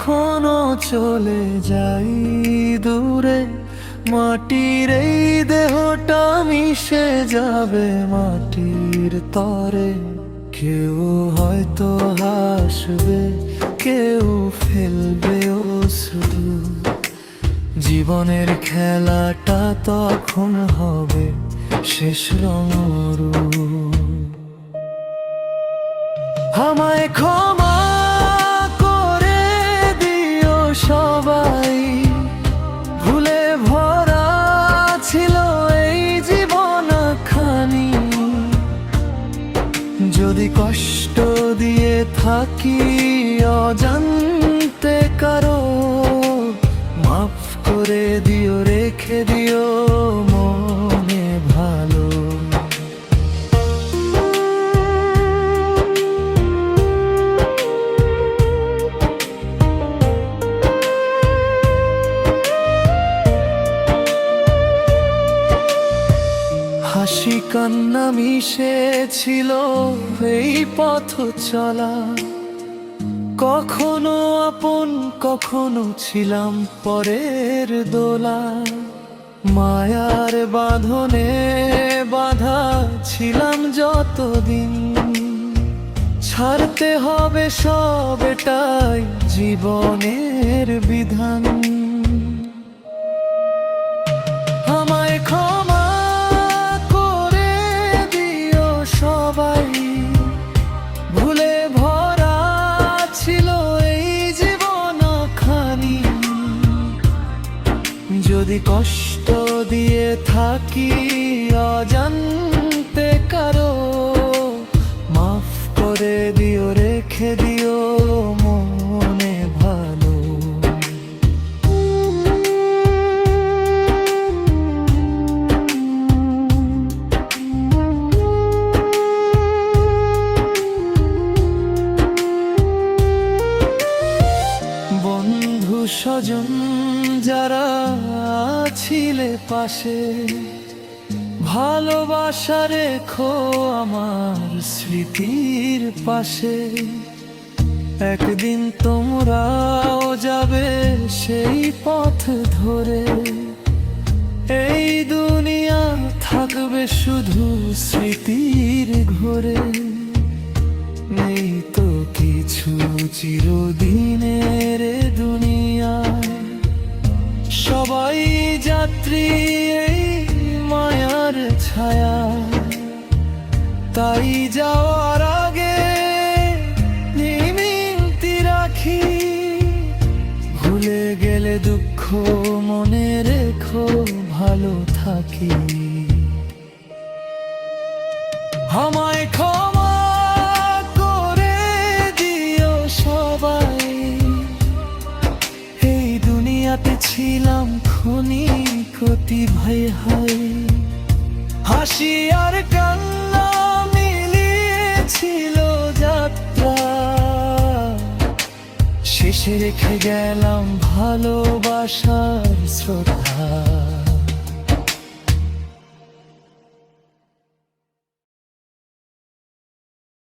কখনো চলে যাই দূরে, মাটির এই দেহটা মিশে যাবে মাটির তরে। কেউ হয়তো হাসবে, কেউ ফেলবে অশ্রু, জীবনের খেলাটা তখন হবে শেষ রঙরু। আমায় ক্ষমা করে দিও সবাই, ভুলে ভরা ছিল এই জীবন খানি। যদি কষ্ট দিয়ে থাকি অজান্তে কারো, মাফ করে দিও, রেখে দিও মনে ভালো। হাসি কান্না মিশেছিল এই পথ চলা, কখনো আপন কখনো ছিলাম পরের দোলা। মায়ার বাঁধনে বাঁধা ছিলাম যতদিন, ছাড়তে হবে সব, এটাই জীবনের বিধান। আমায় ক্ষমা করে দিও সবাই, ভুলে ভরা ছিল এই জীবন খানি। যদি কষ্ট দিয়ে থাকি অজান্তে কারো, মাফ করে দিও, রেখে দিও মনে ভালো। বন্ধু স্বজন যারা ছিলে পাশে, ভালোবাসা রেখো আমার স্মৃতির পাশে। একদিন তোমরাও যাবে সেই পথ ধরে, এই দুনিয়া থাকবে শুধু স্মৃতির ঘরে। নেই তো কিছু চিরদিনের দুনিয়ায়, সবাই যাত্রী এই মায়ার ছায়া। তাই যাওয়ার আগে মিনতি রাখি, ভুলে গেলে দুঃখ মনে রেখো, ভালো থাকি। আমায় ক্ষমা করে দিও সবাই, এই দুনিয়াতে ছিলাম খনি কতি ভাই হাই। হাসি আর কান্না মিলিয়েছিল যাত্রা, শেষে রেখে গেলাম ভালোবাসার শ্রদ্ধা।